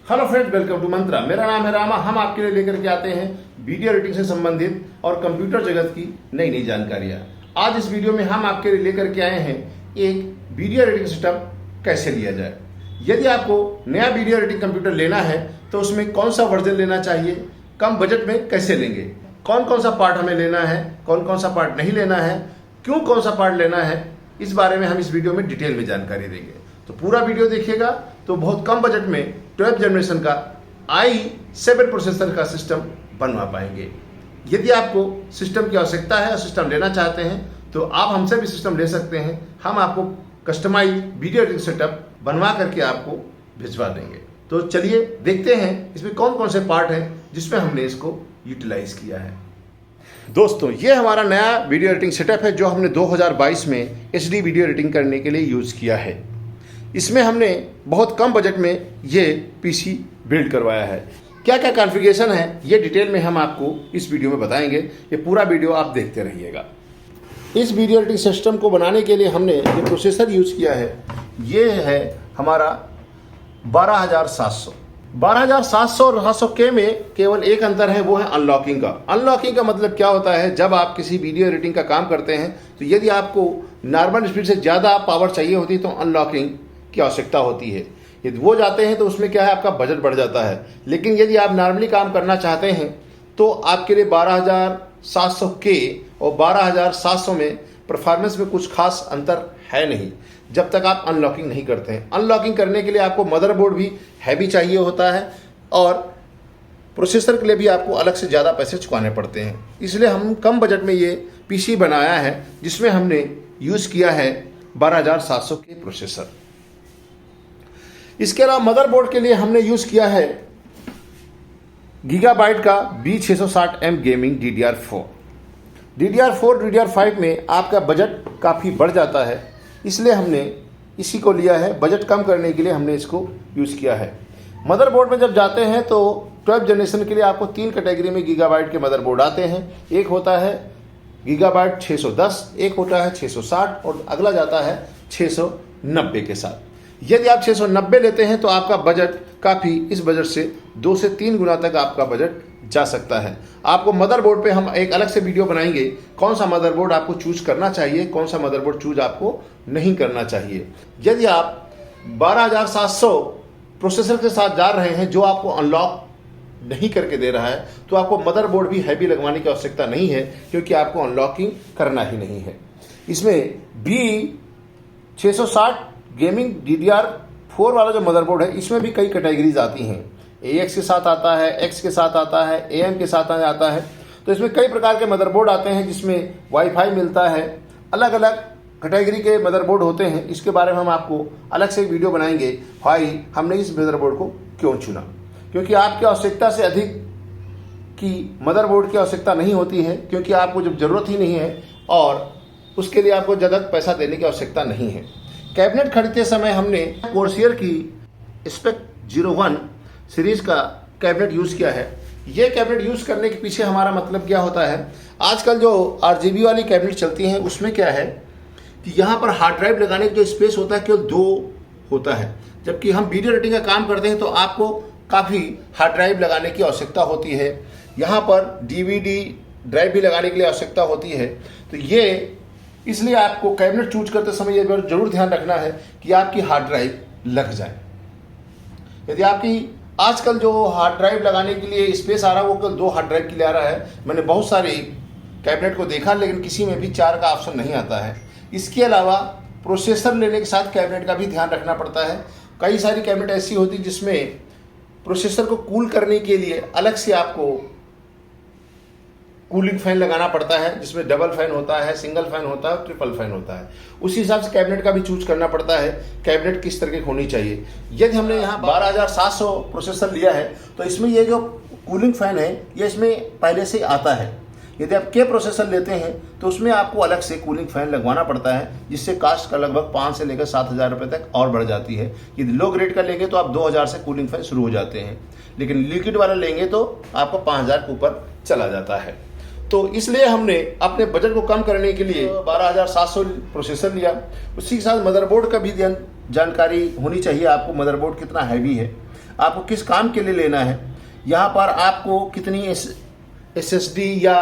Hello friends, welcome to मंत्रा। मेरा नाम है रामा। हम आपके लिए लेकर के आते हैं वीडियो एडिटिंग से संबंधित और कंप्यूटर जगत की नई नई जानकारियां। आज इस वीडियो में हम आपके लिए लेकर के आए हैं एक वीडियो एडिटिंग सिस्टम कैसे लिया जाए। यदि आपको नया वीडियो एडिटिंग कंप्यूटर लेना है तो उसमें कौन सा वर्जन लेना चाहिए, कम बजट में कैसे लेंगे, कौन कौन सा पार्ट हमें लेना है, कौन कौन सा पार्ट नहीं लेना है, क्यों कौन सा पार्ट लेना है, इस बारे में हम इस वीडियो में डिटेल में जानकारी देंगे। तो पूरा वीडियो देखिएगा तो बहुत कम बजट में 12th जनरेशन का i7 प्रोसेसर का सिस्टम बनवा पाएंगे। यदि आपको सिस्टम की आवश्यकता है और सिस्टम लेना चाहते हैं तो आप हमसे भी सिस्टम ले सकते हैं। हम आपको कस्टमाइज वीडियो एडिटिंग सेटअप बनवा करके आपको भिजवा देंगे। तो चलिए देखते हैं इसमें कौन कौन से पार्ट हैं जिसमें हमने इसको यूटिलाइज किया है। दोस्तों, ये हमारा नया वीडियो एडिटिंग सेटअप है जो हमने 2022 में HD वीडियो एडिटिंग करने के लिए यूज़ किया है। इसमें हमने बहुत कम बजट में ये PC बिल्ड करवाया है। क्या क्या कॉन्फ़िगरेशन है ये डिटेल में हम आपको इस वीडियो में बताएंगे। ये पूरा वीडियो आप देखते रहिएगा। इस वीडियो एडिटिंग सिस्टम को बनाने के लिए हमने ये प्रोसेसर यूज़ किया है। ये है हमारा 12700 और 700K में केवल एक अंतर है, वो है अनलॉकिंग का। अनलॉकिंग का मतलब क्या होता है, जब आप किसी वीडियो एडिटिंग का काम करते हैं तो यदि आपको नॉर्मल स्पीड से ज़्यादा पावर चाहिए होती है तो अनलॉकिंग की आवश्यकता होती है। यदि वो जाते हैं तो उसमें क्या है, आपका बजट बढ़ जाता है। लेकिन यदि आप नॉर्मली काम करना चाहते हैं तो आपके लिए 12700K और 12700 में परफॉर्मेंस में कुछ खास अंतर है नहीं, जब तक आप अनलॉकिंग नहीं करते हैं। अनलॉकिंग करने के लिए आपको मदरबोर्ड भी हैवी चाहिए होता है और प्रोसेसर के लिए भी आपको अलग से ज़्यादा पैसे चुकाने पड़ते हैं। इसलिए हम कम बजट में ये PC बनाया है जिसमें हमने यूज़ किया है 12700K प्रोसेसर। इसके अलावा मदरबोर्ड के लिए हमने यूज़ किया है गीगाबाइट का B660M gaming DDR4। DDR4 DDR5 में आपका बजट काफ़ी बढ़ जाता है, इसलिए हमने इसी को लिया है। बजट कम करने के लिए हमने इसको यूज़ किया है। मदरबोर्ड में जब जाते हैं तो 12th जनरेशन के लिए आपको 3 कैटेगरी में गीगाबाइट के मदरबोर्ड आते हैं। एक होता है गीगाबाइट 610, एक होता है 660 और अगला जाता है 690 के साथ। यदि आप 690 लेते हैं तो आपका बजट काफ़ी इस बजट से 2 से 3 गुना तक आपका बजट जा सकता है। आपको मदरबोर्ड पे हम एक अलग से वीडियो बनाएंगे, कौन सा मदरबोर्ड आपको चूज करना चाहिए, कौन सा मदरबोर्ड चूज आपको नहीं करना चाहिए। यदि आप 12700 प्रोसेसर के साथ जा रहे हैं जो आपको अनलॉक नहीं करके दे रहा है तो आपको मदरबोर्ड भी हैवी लगवाने की आवश्यकता नहीं है, क्योंकि आपको अनलॉकिंग करना ही नहीं है। इसमें B660 गेमिंग DDR4 वाला जो मदरबोर्ड है इसमें भी कई कैटेगरीज आती हैं। AX के साथ आता है, X के साथ आता है, AM के साथ आता है। तो इसमें कई प्रकार के मदरबोर्ड आते हैं जिसमें वाईफाई मिलता है। अलग अलग कैटेगरी के मदरबोर्ड होते हैं, इसके बारे में हम आपको अलग से वीडियो बनाएंगे। भाई हमने इस मदरबोर्ड को क्यों चुना, क्योंकि आपकी आवश्यकता से अधिक की मदरबोर्ड की आवश्यकता नहीं होती है, क्योंकि आपको जब ज़रूरत ही नहीं है और उसके लिए आपको ज़्यादा पैसा देने की आवश्यकता नहीं है। कैबिनेट खरीदते समय हमने कोर्सियर की स्पेक 01 सीरीज का कैबिनेट यूज़ किया है। ये कैबिनेट यूज़ करने के पीछे हमारा मतलब क्या होता है, आजकल जो RGB वाली कैबिनेट चलती हैं उसमें क्या है कि यहाँ पर हार्ड ड्राइव लगाने का जो स्पेस होता है केवल 2 होता है, जबकि हम वीडियो एडिटिंग का काम करते हैं तो आपको काफ़ी हार्ड ड्राइव लगाने की आवश्यकता होती है। यहाँ पर DVD ड्राइव भी लगाने के लिए आवश्यकता होती है। तो ये इसलिए आपको कैबिनेट चूज करते समय यह जरूर ध्यान रखना है कि आपकी हार्ड ड्राइव लग जाए। यदि आपकी आजकल जो हार्ड ड्राइव लगाने के लिए स्पेस आ रहा है वो केवल 2 हार्ड ड्राइव के लिए आ रहा है। मैंने बहुत सारी कैबिनेट को देखा लेकिन किसी में भी 4 का ऑप्शन नहीं आता है। इसके अलावा प्रोसेसर लेने के साथ कैबिनेट का भी ध्यान रखना पड़ता है। कई सारी कैबिनेट ऐसी होती जिसमें प्रोसेसर को कूल करने के लिए अलग से आपको कूलिंग फैन लगाना पड़ता है, जिसमें डबल फैन होता है, सिंगल फैन होता है, ट्रिपल फैन होता है। उसी हिसाब से कैबिनेट का भी चूज करना पड़ता है, कैबिनेट किस तरह की होनी चाहिए। यदि हमने यहाँ 12700 प्रोसेसर लिया है तो इसमें ये जो कूलिंग फैन है ये इसमें पहले से आता है। यदि आप K प्रोसेसर लेते हैं तो उसमें आपको अलग से कूलिंग फैन लगवाना पड़ता है, जिससे कास्ट का लगभग 5 से लेकर 7,000 रुपये तक और बढ़ जाती है। यदि लो ग्रेड का लेंगे तो आप 2,000 से कूलिंग फैन शुरू हो जाते हैं, लेकिन लिक्विड वाला लेंगे तो आपको 5,000 के ऊपर चला जाता है। तो इसलिए हमने अपने बजट को कम करने के लिए 12700 प्रोसेसर लिया। उसी के साथ मदरबोर्ड का भी जानकारी होनी चाहिए आपको, मदरबोर्ड कितना हैवी है। आपको किस काम के लिए लेना है। यहाँ पर आपको कितनी SSD या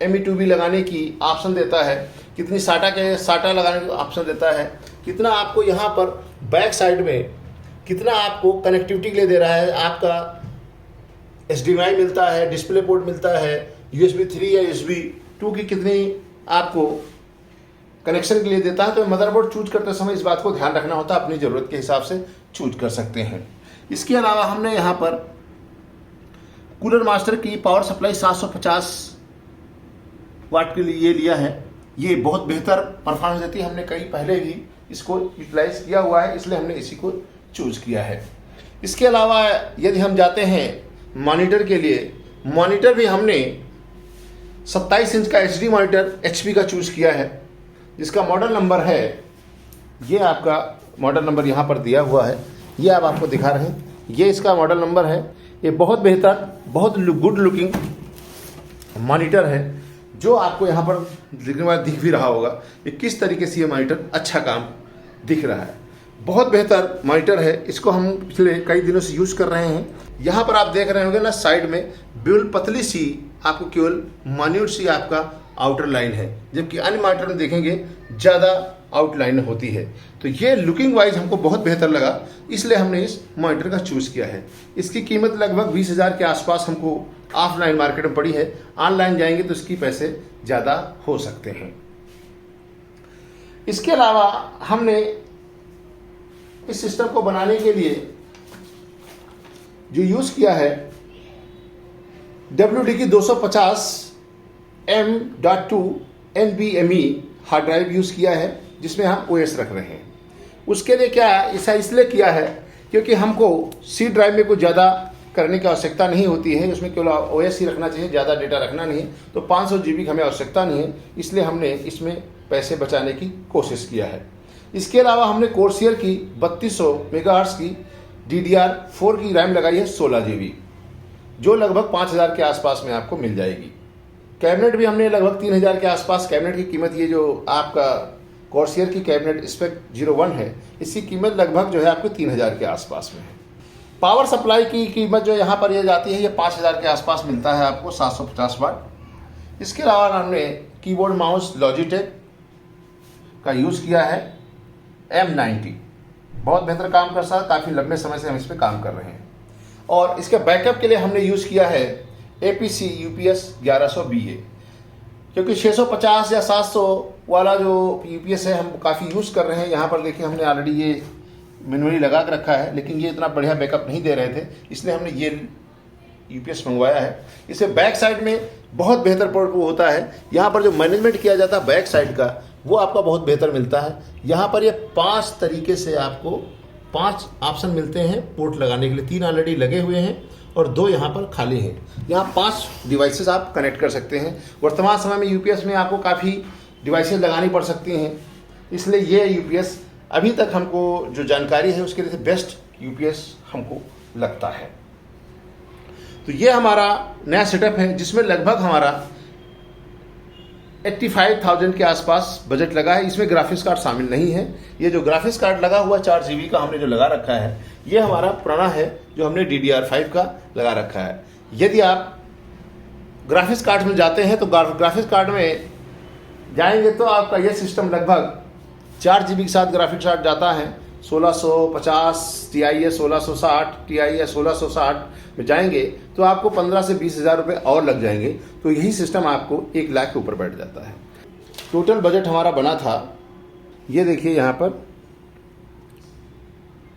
ME2B लगाने की ऑप्शन देता है, कितनी साटा लगाने की ऑप्शन देता है, कितना आपको यहाँ पर बैक साइड में कितना आपको कनेक्टिविटी के लिए दे रहा है। आपका HDMI मिलता है, डिस्प्ले पोर्ट मिलता है, USB 3 या USB 2 की कितनी आपको कनेक्शन के लिए देता है। तो मदरबोर्ड चूज करते समय इस बात को ध्यान रखना होता है, अपनी ज़रूरत के हिसाब से चूज कर सकते हैं। इसके अलावा हमने यहाँ पर कूलर मास्टर की पावर सप्लाई 750 वाट के लिए ये लिया है। ये बहुत बेहतर परफॉर्मेंस देती है, हमने कहीं पहले भी इसको यूटिलाइज किया हुआ है, इसलिए हमने इसी को चूज किया है। इसके अलावा यदि हम जाते हैं मॉनिटर के लिए, मॉनिटर भी हमने 27 इंच का HD मॉनिटर HP का चूज किया है, जिसका मॉडल नंबर है, ये आपका मॉडल नंबर यहाँ पर दिया हुआ है, ये आपको दिखा रहे हैं, ये इसका मॉडल नंबर है। ये बहुत बेहतर, बहुत गुड लुकिंग मॉनिटर है, जो आपको यहाँ पर दिखने बाद दिख भी रहा होगा कि किस तरीके से ये मॉनिटर अच्छा काम दिख रहा है। बहुत बेहतर मॉनिटर है, इसको हम पिछले कई दिनों से यूज़ कर रहे हैं। यहाँ पर आप देख रहे होंगे ना, साइड में बिल्कुल पतली सी आपको केवल मान्यूट सी आपका आउटर लाइन है, जबकि अन्य मॉनिटर में देखेंगे ज़्यादा आउटलाइन होती है। तो ये लुकिंग वाइज हमको बहुत बेहतर लगा, इसलिए हमने इस मॉनिटर का चूज़ किया है। इसकी कीमत लगभग 20,000 के आसपास हमको ऑफलाइन मार्केट में पड़ी है, ऑनलाइन जाएंगे तो इसकी पैसे ज़्यादा हो सकते हैं। इसके अलावा हमने इस सिस्टम को बनाने के लिए जो यूज़ किया है WD की 250 M.2 NVMe hard drive use किया है, जिसमें हम OS रख रहे हैं। उसके लिए क्या ऐसा इसलिए किया है क्योंकि हमको C ड्राइव में कुछ ज़्यादा करने की आवश्यकता नहीं होती है, उसमें केवल OS ही रखना चाहिए, ज़्यादा डेटा रखना नहीं है। तो 500 GB की हमें आवश्यकता नहीं है, इसलिए हमने इसमें पैसे बचाने की कोशिश किया है। इसके अलावा हमने कोर्सियर की 3200 मेगाहर्ट्ज़ की DDR4 की रैम लगाई है 16 GB, जो लगभग 5,000 के आसपास में आपको मिल जाएगी। कैबिनेट भी हमने लगभग 3,000 के आसपास कैबिनेट की कीमत, ये जो आपका कोर्सियर की कैबिनेट स्पेक 01 है, इसकी कीमत लगभग जो है आपको 3,000 के आसपास में है। पावर सप्लाई की कीमत जो यहाँ पर ये जाती है, ये 5,000 के आसपास मिलता है आपको, 750 वाट। इसके अलावा हमने कीबोर्ड माउस लॉजिटेक का यूज़ किया है M90, बहुत बेहतर काम कर सकता है, काफ़ी लंबे समय से हम इस पर काम कर रहे हैं। और इसके बैकअप के लिए हमने यूज़ किया है APC UPS 1100BA, क्योंकि 650 या 700 वाला जो UPS है हम काफ़ी यूज़ कर रहे हैं। यहाँ पर देखिए हमने ऑलरेडी ये मैनुअली लगा के रखा है, लेकिन ये इतना बढ़िया बैकअप नहीं दे रहे थे, इसलिए हमने ये UPS मंगवाया है। इसे बैक साइड में बहुत बेहतर पोर्ट होता है। यहाँ पर जो मैनेजमेंट किया जाता है बैक साइड का, वो आपका बहुत बेहतर मिलता है। यहाँ पर ये 5 तरीके से आपको 5 ऑप्शन मिलते हैं पोर्ट लगाने के लिए, 3 ऑलरेडी लगे हुए हैं और 2 यहाँ पर खाली हैं। यहाँ 5 डिवाइसेस आप कनेक्ट कर सकते हैं। वर्तमान समय में UPS में आपको काफ़ी डिवाइसेस लगानी पड़ सकती हैं, इसलिए ये UPS अभी तक हमको जो जानकारी है उसके लिए बेस्ट UPS हमको लगता है। तो ये हमारा नया सेटअप है, जिसमें लगभग हमारा 85,000 के आसपास बजट लगा है। इसमें ग्राफिक्स कार्ड शामिल नहीं है। ये जो ग्राफिक्स कार्ड लगा हुआ 4 GB का हमने जो लगा रखा है, ये हमारा पुराना है जो हमने DDR5 का लगा रखा है। यदि आप ग्राफिक्स कार्ड में जाते हैं तो ग्राफिक्स कार्ड में जाएंगे तो आपका ये सिस्टम लगभग 4 GB के साथ ग्राफिक्स कार्ड जाता है। 1650 Ti है, 1660 Ti है, 1660 में जाएंगे तो आपको 15 से 20,000 रुपये और लग जाएंगे। तो यही सिस्टम आपको 1 लाख के ऊपर बैठ जाता है। टोटल बजट हमारा बना था, ये देखिए यहाँ पर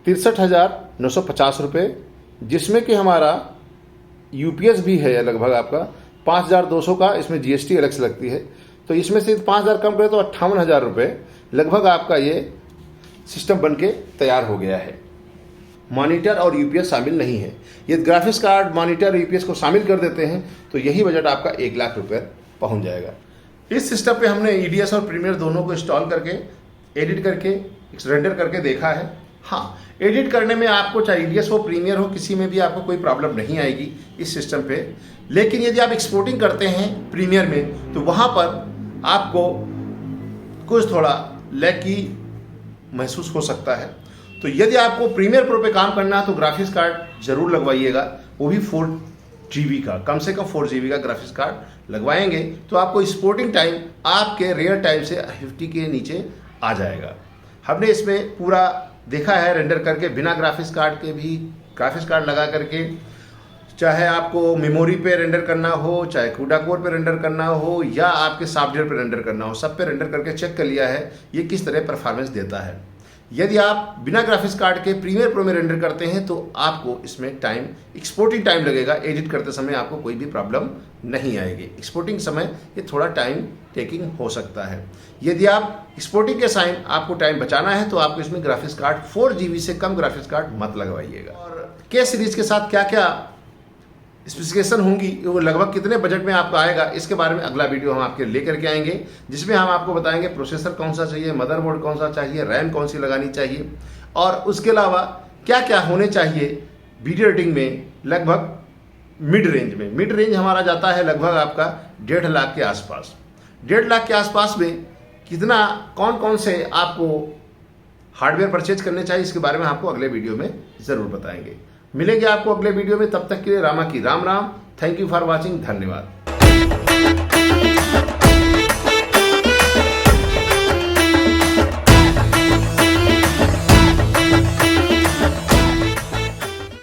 63,950 रुपये, जिसमें कि हमारा UPS भी है लगभग आपका 5,200 का, इसमें GST अलग से लगती है। तो इसमें से 5,000 कम करें तो 58,000 रुपये लगभग आपका ये सिस्टम बनके तैयार हो गया है। मॉनिटर और UPS शामिल नहीं है। यदि ग्राफिक्स कार्ड, मॉनिटर और UPS को शामिल कर देते हैं तो यही बजट आपका 1 लाख रुपये पहुंच जाएगा। इस सिस्टम पे हमने EDS और प्रीमियर दोनों को इंस्टॉल करके, एडिट करके, रेंडर करके देखा है। हाँ, एडिट करने में आपको चाहे EDS हो, प्रीमियर हो, किसी में भी आपको कोई प्रॉब्लम नहीं आएगी इस सिस्टम पे। लेकिन यदि आप एक्सपोर्टिंग करते हैं प्रीमियर में तो वहाँ पर आपको कुछ थोड़ा लैग की महसूस हो सकता है। तो तो यदि आपको प्रीमियर प्रो पे काम करना है तो ग्राफिक्स कार्ड जरूर लगवाइएगा, वो भी 4 GB का, कम से कम 4 GB का ग्राफिक्स कार्ड लगवाएंगे तो आपको स्पोर्टिंग टाइम आपके रियल टाइम से 50 के नीचे आ जाएगा। हमने इसमें पूरा देखा है रेंडर करके, बिना ग्राफिक्स कार्ड के भी ग्राफिक्स कार्ड लगा करके, चाहे आपको मेमोरी पे रेंडर करना हो, चाहे CUDA कोर पे रेंडर करना हो, या आपके सॉफ्टवेयर पे रेंडर करना हो, सब पे रेंडर करके चेक कर लिया है ये किस तरह परफॉर्मेंस देता है। यदि आप बिना ग्राफिक्स कार्ड के प्रीमियर प्रो में रेंडर करते हैं तो आपको इसमें टाइम, एक्सपोर्टिंग टाइम लगेगा, एडिट करते समय आपको कोई भी प्रॉब्लम नहीं आएगी। एक्सपोर्टिंग समय ये थोड़ा टाइम टेकिंग हो सकता है। यदि आप एक्सपोर्टिंग के टाइम आपको टाइम बचाना है तो आपको इसमें ग्राफिक्स कार्ड 4 GB से कम ग्राफिक्स कार्ड मत लगवाइएगा। और के सीरीज के साथ क्या क्या स्पेसिफिकेशन होंगी, वो लगभग कितने बजट में आपको आएगा, इसके बारे में अगला वीडियो हम आपके लेकर के आएंगे, जिसमें हम आपको बताएंगे प्रोसेसर कौन सा चाहिए, मदरबोर्ड कौन सा चाहिए, रैम कौन सी लगानी चाहिए, और उसके अलावा क्या क्या होने चाहिए वीडियो एडिटिंग में। लगभग मिड रेंज में, मिड रेंज हमारा जाता है लगभग आपका 1.5 लाख के आसपास। 1.5 लाख के आसपास में कितना, कौन कौन से आपको हार्डवेयर परचेज करने चाहिए, इसके बारे में आपको अगले वीडियो में ज़रूर बताएंगे। मिलेंगे आपको अगले वीडियो में, तब तक के लिए रामा की Ram Ram. Thank you for watching, धन्यवाद।